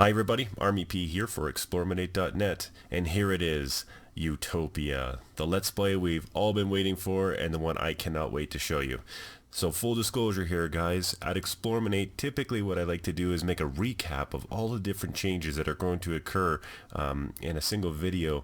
Hi everybody, Army P here for explorminate.net, and here it is, Utopia, the Let's Play we've all been waiting for and the one I cannot wait to show you. So full disclosure here guys, at Explorminate typically what I like to do is make a recap of all the different changes that are going to occur in a single video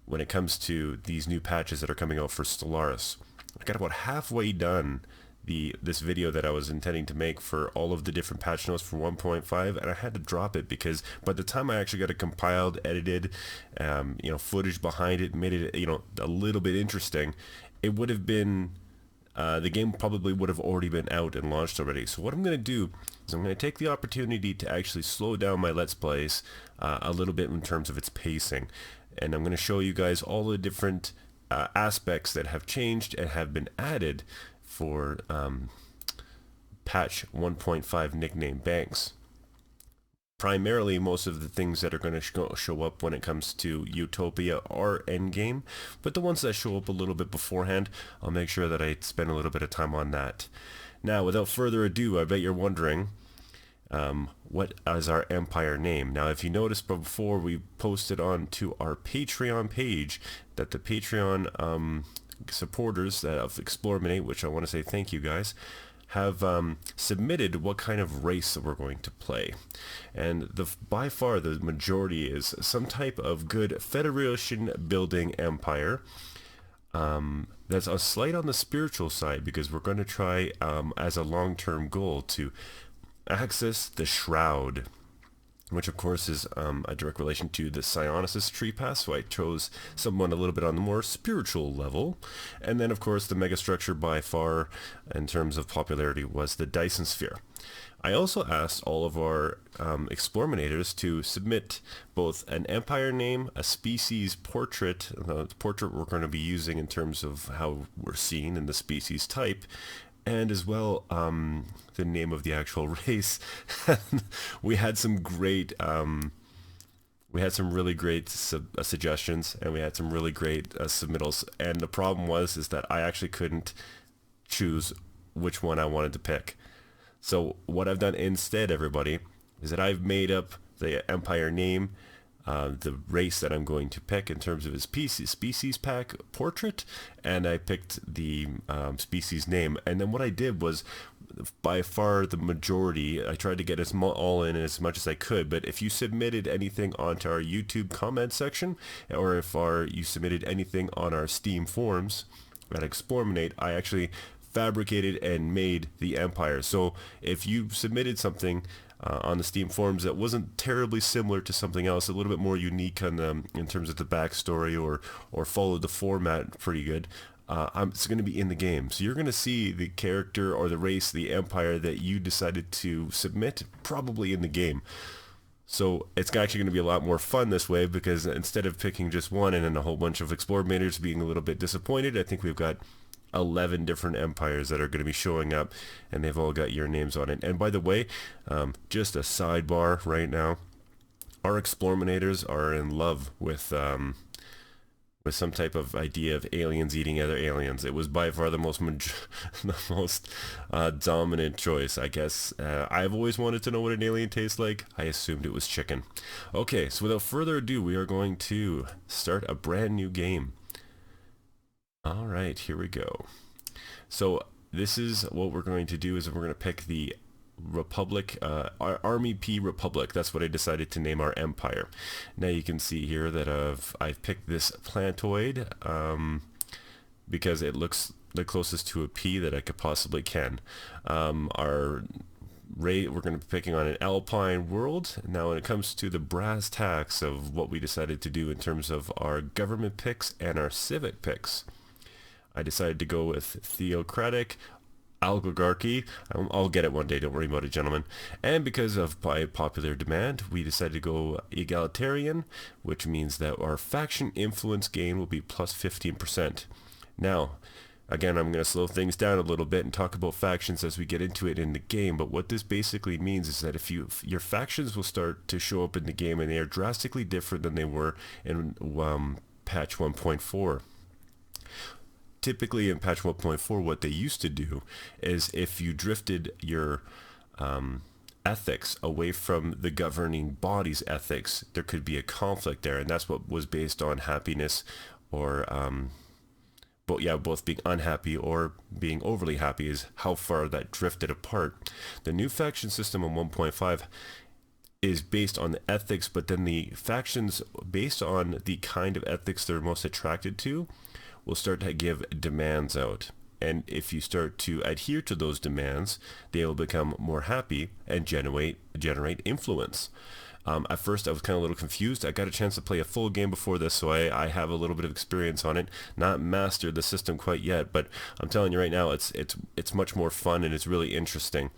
when it comes to these new patches that are coming out for Stellaris. I got about halfway done this video that I was intending to make for all of the different patch notes for 1.5, and I had to drop it because by the time I actually got it compiled, edited, footage behind it, made it a little bit interesting, it would have been the game probably would have already been out and launched already. So what I'm going to do is I'm going to take the opportunity to actually slow down my Let's Plays a little bit in terms of its pacing, and I'm going to show you guys all the different aspects that have changed and have been added for patch 1.5 nickname banks. Primarily, most of the things that are going to show up when it comes to Utopia are endgame, but the ones that show up a little bit beforehand, I'll make sure that I spend a little bit of time on that. Now, without further ado, I bet you're wondering, what is our empire name? Now, if you noticed before, we posted on to our Patreon page that the Patreon supporters of eXplorminate, which I want to say thank you guys, have submitted what kind of race we're going to play, and by far the majority is some type of good Federation building empire. That's a slight on the spiritual side because we're going to try as a long-term goal to access the shroud, which of course is a direct relation to the Psionicis tree path, so I chose someone a little bit on the more spiritual level. And then of course the megastructure by far in terms of popularity was the Dyson Sphere. I also asked all of our explorminators to submit both an empire name, a species portrait, the portrait we're going to be using in terms of how we're seen in the species type, and as well the name of the actual race. We had some great really great suggestions, and we had some really great submittals, and the problem is that I actually couldn't choose which one I wanted to pick. So what I've done instead, everybody, is that I've made up the empire name, the race that I'm going to pick in terms of his species pack portrait, and I picked the species name. And then what I did was, by far the majority, I tried to get all in as much as I could, but if you submitted anything onto our YouTube comment section, or if you submitted anything on our Steam forums at Explorminate, I actually fabricated and made the empire. So if you submitted something on the Steam forums that wasn't terribly similar to something else, a little bit more unique in terms of the backstory, or followed the format pretty good, it's going to be in the game. So you're going to see the character or the race, the empire that you decided to submit, probably in the game. So it's actually going to be a lot more fun this way, because instead of picking just one and then a whole bunch of explorminators being a little bit disappointed, I think we've got 11 different empires that are going to be showing up, and they've all got your names on it. And by the way, just a sidebar right now, our explorminators are in love with some type of idea of aliens eating other aliens. It was by far the most dominant choice, I guess. I've always wanted to know what an alien tastes like. I assumed it was chicken. Okay, so without further ado, we are going to start a brand new game. Alright, here we go. So this is what we're going to do, is we're going to pick the Republic, Army Pea Republic. That's what I decided to name our empire. Now you can see here that I've picked this plantoid because it looks the closest to a pea that I could possibly can. We're going to be picking on an alpine world. Now when it comes to the brass tacks of what we decided to do in terms of our government picks and our civic picks, I decided to go with theocratic, oligarchy. I'll get it one day, don't worry about it, gentlemen. And because of by popular demand, we decided to go egalitarian, which means that our faction influence gain will be plus 15%. Now, again, I'm going to slow things down a little bit and talk about factions as we get into it in the game, but what this basically means is that if your factions will start to show up in the game, and they are drastically different than they were in patch 1.4. Typically in patch 1.4, what they used to do is if you drifted your ethics, away from the governing body's ethics, there could be a conflict there, and that's what was based on happiness, or but yeah, both being unhappy or being overly happy, is how far that drifted apart. The new faction system in 1.5 is based on the ethics, but then the factions, based on the kind of ethics they're most attracted to, will start to give demands out. And if you start to adhere to those demands, they will become more happy and generate influence. At first I was kind of a little confused. I got a chance to play a full game before this, so I have a little bit of experience on it. Not mastered the system quite yet, but I'm telling you right now, it's much more fun and it's really interesting.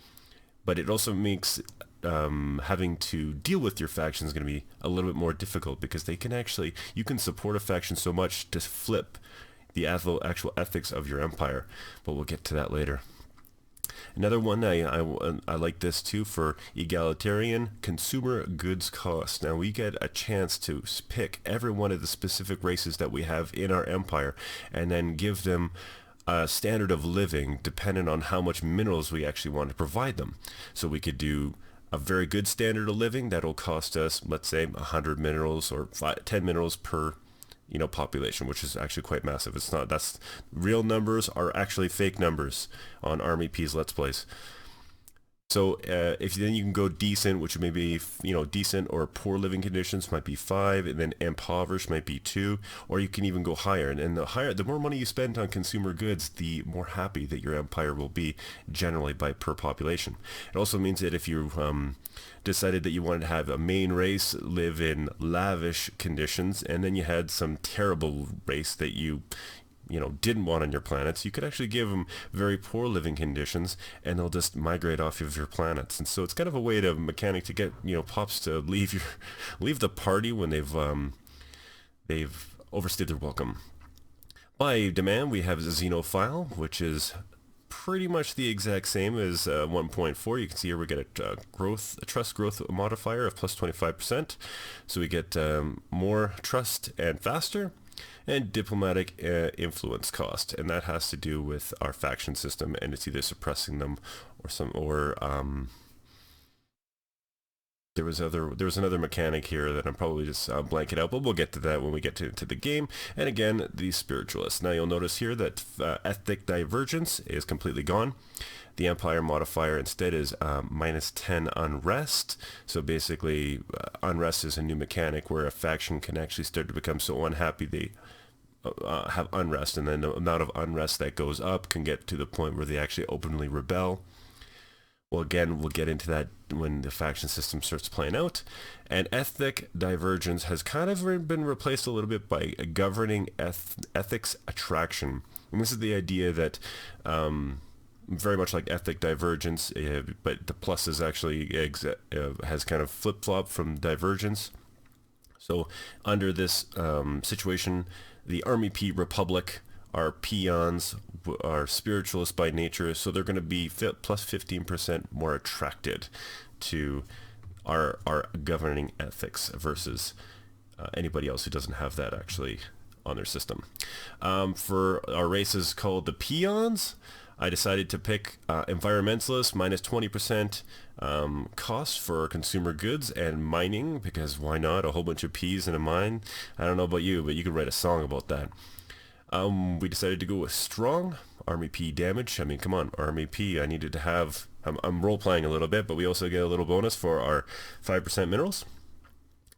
But it also makes having to deal with your faction is going to be a little bit more difficult, because they can actually, you can support a faction so much to flip the actual ethics of your empire, but we'll get to that later. Another one, I like this too, for egalitarian consumer goods cost. Now we get a chance to pick every one of the specific races that we have in our empire, and then give them a standard of living dependent on how much minerals we actually want to provide them. So we could do a very good standard of living that'll cost us, let's say, 100 minerals or 10 minerals per population, which is actually quite massive. It's not, that's real numbers are actually fake numbers on Army Pea's Let's Plays. So if then you can go decent, which may be, decent, or poor living conditions might be 5, and then impoverished might be 2, or you can even go higher. And the more money you spend on consumer goods, the more happy that your empire will be, generally by per population. It also means that if you decided that you wanted to have a main race live in lavish conditions, and then you had some terrible race that you didn't want on your planets, you could actually give them very poor living conditions, and they'll just migrate off of your planets. And so it's kind of a way to mechanic to get pops to leave the party when they've overstayed their welcome. By demand, we have Xenophile, which is pretty much the exact same as 1.4. You can see here we get a trust growth modifier of plus 25%, so we get more trust and faster. And diplomatic influence cost, and that has to do with our faction system, and it's either suppressing them or there was another mechanic here that I'm probably just blanking out, but we'll get to that when we get to the game. And again, the spiritualists. Now you'll notice here that ethnic divergence is completely gone. The empire modifier instead is minus 10 unrest. So basically, unrest is a new mechanic where a faction can actually start to become so unhappy they have unrest, and then the amount of unrest that goes up can get to the point where they actually openly rebel. Well, again, we'll get into that when the faction system starts playing out. And ethnic divergence has kind of been replaced a little bit by a governing ethics attraction. And this is the idea that very much like ethnic divergence, but the plus is actually has kind of flip-flopped from divergence. So under this situation, the Army Pea Republic are peons, are spiritualists by nature, so they're going to be plus 15% more attracted to our governing ethics versus anybody else who doesn't have that actually on their system. For our races called the peons, I decided to pick environmentalists, minus 20% cost for consumer goods and mining, because why not? A whole bunch of peas in a mine. I don't know about you, but you could write a song about that. We decided to go with strong Army Pea damage. I mean, come on, Army Pea. I needed to have, I'm role-playing a little bit, but we also get a little bonus for our 5% minerals.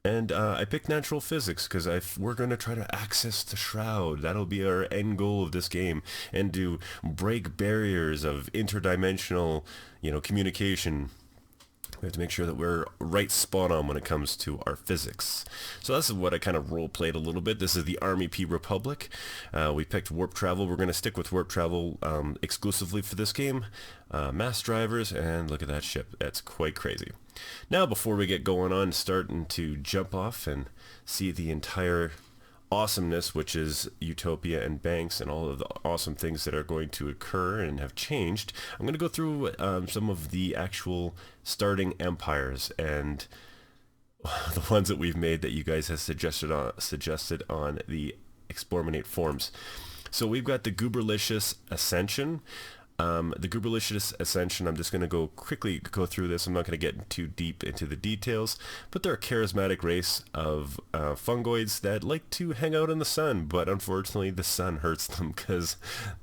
And I picked natural physics because we're going to try to access the shroud. That'll be our end goal of this game, and to break barriers of interdimensional, communication. We have to make sure that we're right spot on when it comes to our physics. So this is what I kind of role-played a little bit. This is the Army Pea Republic. We picked warp travel. We're going to stick with warp travel exclusively for this game. Mass drivers, and look at that ship. That's quite crazy. Now, before we get going on, starting to jump off and see the entire awesomeness, which is Utopia and Banks and all of the awesome things that are going to occur and have changed, I'm going to go through some of the actual starting empires and the ones that we've made that you guys have suggested on the eXplorminate forums. So we've got the Gooberlicious Ascension. The Guberlicious Ascension, I'm just going to quickly go through this. I'm not going to get too deep into the details, but they're a charismatic race of fungoids that like to hang out in the sun, but unfortunately the sun hurts them because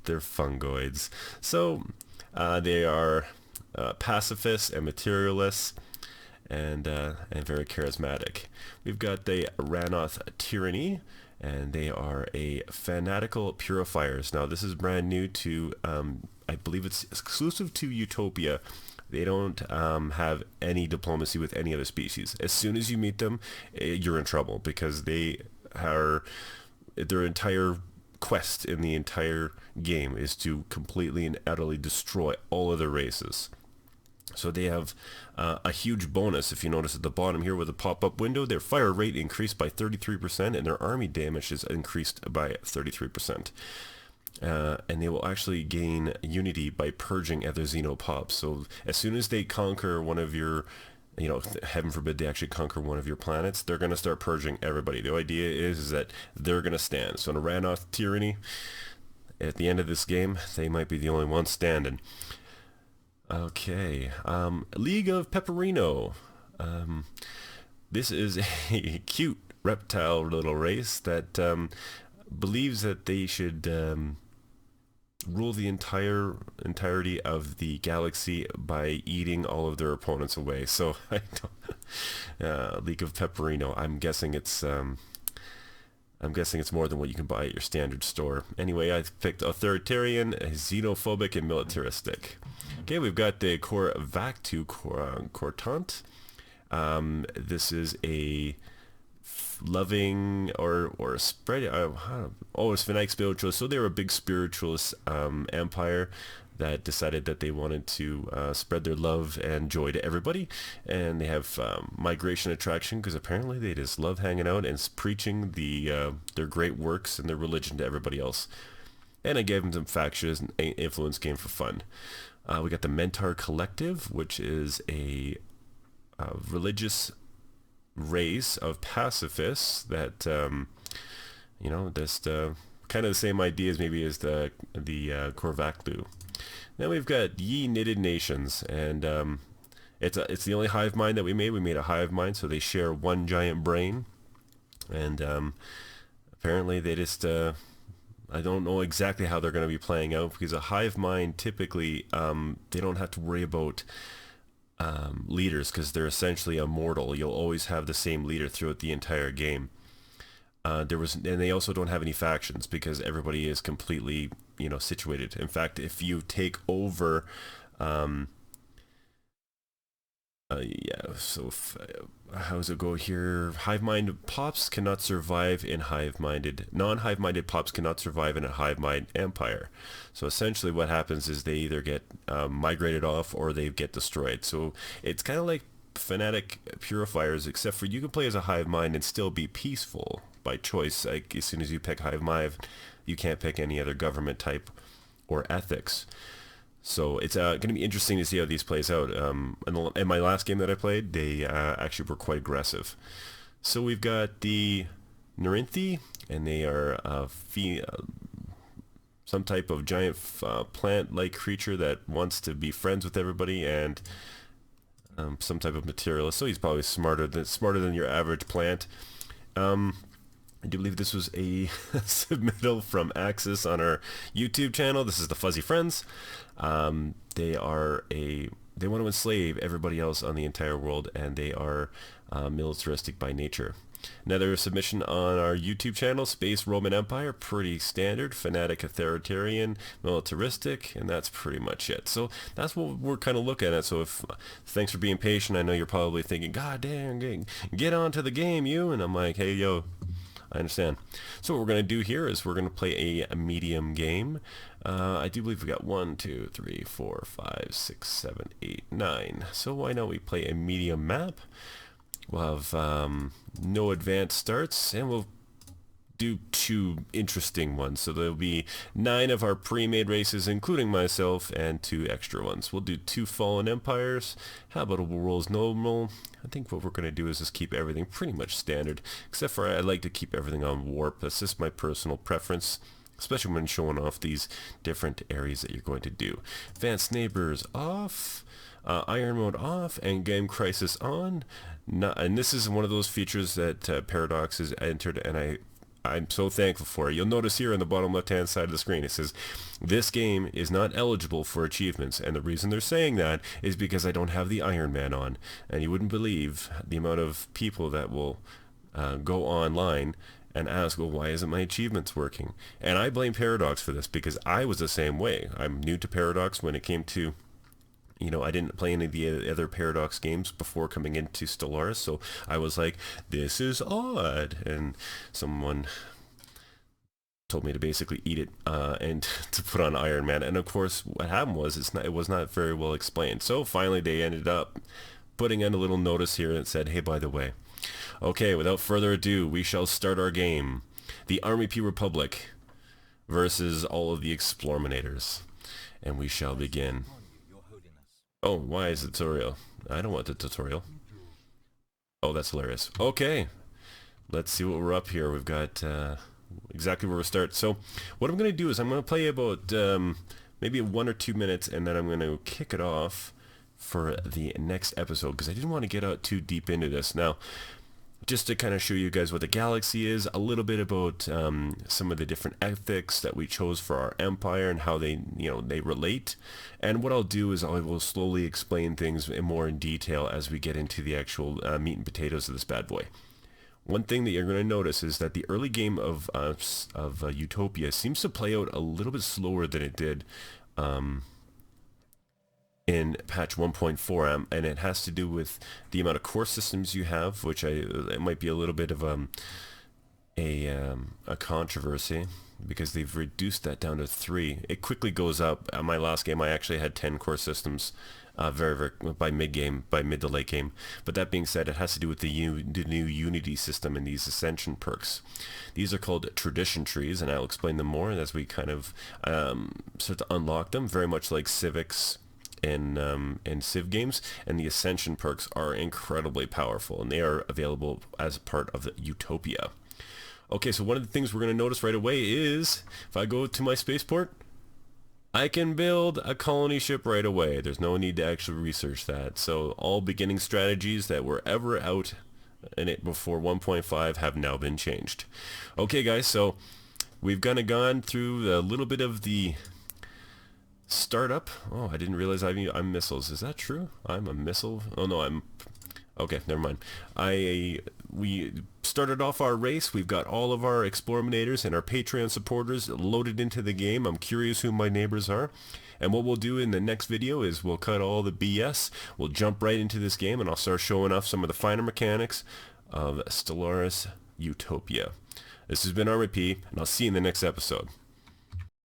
they're fungoids. So they are pacifists and materialists, and very charismatic. We've got the Ranoth Tyranny, and they are a fanatical purifiers. Now this is brand new to, I believe it's exclusive to Utopia. They don't have any diplomacy with any other species. As soon as you meet them, you're in trouble, because they are, their entire quest in the entire game is to completely and utterly destroy all other races. So they have a huge bonus. If you notice at the bottom here with a pop-up window, their fire rate increased by 33% and their army damage is increased by 33%. And they will actually gain unity by purging other xenopops. So as soon as they conquer one of your, heaven forbid they actually conquer one of your planets, they're going to start purging everybody. The idea is that they're going to stand. So in a Ranoth Tyranny, at the end of this game, they might be the only ones standing. Okay, League of Pepperino. This is a cute reptile little race that believes that they should rule the entirety of the galaxy by eating all of their opponents away. So I don't, League of Pepperino. I'm guessing it's more than what you can buy at your standard store. Anyway, I picked authoritarian, xenophobic, and militaristic. Okay, we've got the Corvactu Cortant. This is a loving or spread. It's fanatic spiritualist. So they were a big spiritualist empire that decided that they wanted to spread their love and joy to everybody, and they have migration attraction because apparently they just love hanging out and preaching their great works and their religion to everybody else. And I gave them some factions and influence game for fun. We got the Mentar Collective, which is a religious race of pacifists that just kind of the same ideas maybe as the Corvactu. Then we've got Ye Knitted Nations, and it's the only hive mind that we made. We made a hive mind, so they share one giant brain, and apparently they just I don't know exactly how they're going to be playing out, because a hive mind typically they don't have to worry about leaders because they're essentially immortal. You'll always have the same leader throughout the entire game. And they also don't have any factions because everybody is completely situated. In fact, if you take over how does it go here? Hive-minded pops cannot survive in hive-minded. Non-hive-minded pops cannot survive in a hive-mind empire. So essentially what happens is they either get migrated off or they get destroyed. So it's kind of like fanatic purifiers, except for you can play as a hive mind and still be peaceful by choice. Like as soon as you pick hive mind, you can't pick any other government type or ethics. So it's going to be interesting to see how these plays out. In my last game that I played, they actually were quite aggressive. So we've got the Nerinthi, and they are some type of giant plant-like creature that wants to be friends with everybody, and some type of materialist. So he's probably smarter than your average plant. I do believe this was a submittal from Axis on our YouTube channel. This is the Fuzzy Friends. They want to enslave everybody else on the entire world, and they are militaristic by nature. Another submission on our YouTube channel, Space Roman Empire, pretty standard, fanatic authoritarian, militaristic, and that's pretty much it. So that's what we're kind of looking at. So thanks for being patient. I know you're probably thinking, God damn, get on to the game, you. And I'm like, hey, yo, I understand. So what we're going to do here is we're going to play a medium game. I do believe we got 1, 2, 3, 4, 5, 6, 7, 8, 9. So why not we play a medium map? We'll have no advanced starts, and we'll do 2 interesting ones. So there'll be 9 of our pre-made races, including myself, and 2 extra ones. We'll do 2 Fallen Empires. How about a World's Normal? I think what we're going to do is just keep everything pretty much standard, except for I like to keep everything on warp. That's just my personal preference. especially when showing off these different areas that you're going to do. Advanced neighbors off, iron mode off, and game crisis on. And this is one of those features that Paradox has entered, and I'm so thankful for it. You'll notice here on the bottom left hand side of the screen it says this game is not eligible for achievements, and the reason they're saying that is because I don't have the Iron Man on, and you wouldn't believe the amount of people that will go online and ask, well, why isn't my achievements working? And I blame Paradox for this because I was the same way. I'm new to Paradox when it came to, I didn't play any of the other Paradox games before coming into Stellaris, so I was like, this is odd. And someone told me to basically eat it and to put on Iron Man. And of course, what happened was it was not very well explained. So finally, they ended up putting in a little notice here that said, hey, by the way, okay, without further ado, we shall start our game. The Army Pea Republic versus all of the explorminators. And we shall begin. Oh, why is the tutorial? I don't want the tutorial. Oh, that's hilarious. Okay, let's see what we're up here. We've got exactly where we start. So what I'm going to do is I'm going to play about maybe 1 or 2 minutes, and then I'm going to kick it off for the next episode because I didn't want to get out too deep into this. Now, just to kind of show you guys what the galaxy is, a little bit about some of the different ethics that we chose for our empire and how they, they relate. And what I'll do is I will slowly explain things more in detail as we get into the actual meat and potatoes of this bad boy. One thing that you're going to notice is that the early game of Utopia seems to play out a little bit slower than it did in patch 1.4, and it has to do with the amount of core systems you have, which it might be a little bit of a controversy because they've reduced that down to 3. It quickly goes up. My last game I actually had 10 core systems by mid to late game. But that being said, it has to do with the new Unity system and these ascension perks. These are called tradition trees, and I'll explain them more as we kind of start to unlock them, very much like civics in Civ games, and the ascension perks are incredibly powerful, and they are available as part of the Utopia. Okay, so one of the things we're going to notice right away is if I go to my spaceport, I can build a colony ship right away. There's no need to actually research that. So all beginning strategies that were ever out in it before 1.5 have now been changed. Okay guys, so we've kind of gone through a little bit of the startup. Oh, I didn't realize I'm missiles. Is that true? I'm a missile? Oh no, I'm... Okay, never mind. We started off our race. We've got all of our explorminators and our Patreon supporters loaded into the game. I'm curious who my neighbors are. And what we'll do in the next video is we'll cut all the BS. We'll jump right into this game, and I'll start showing off some of the finer mechanics of Stellaris Utopia. This has been Army P, and I'll see you in the next episode.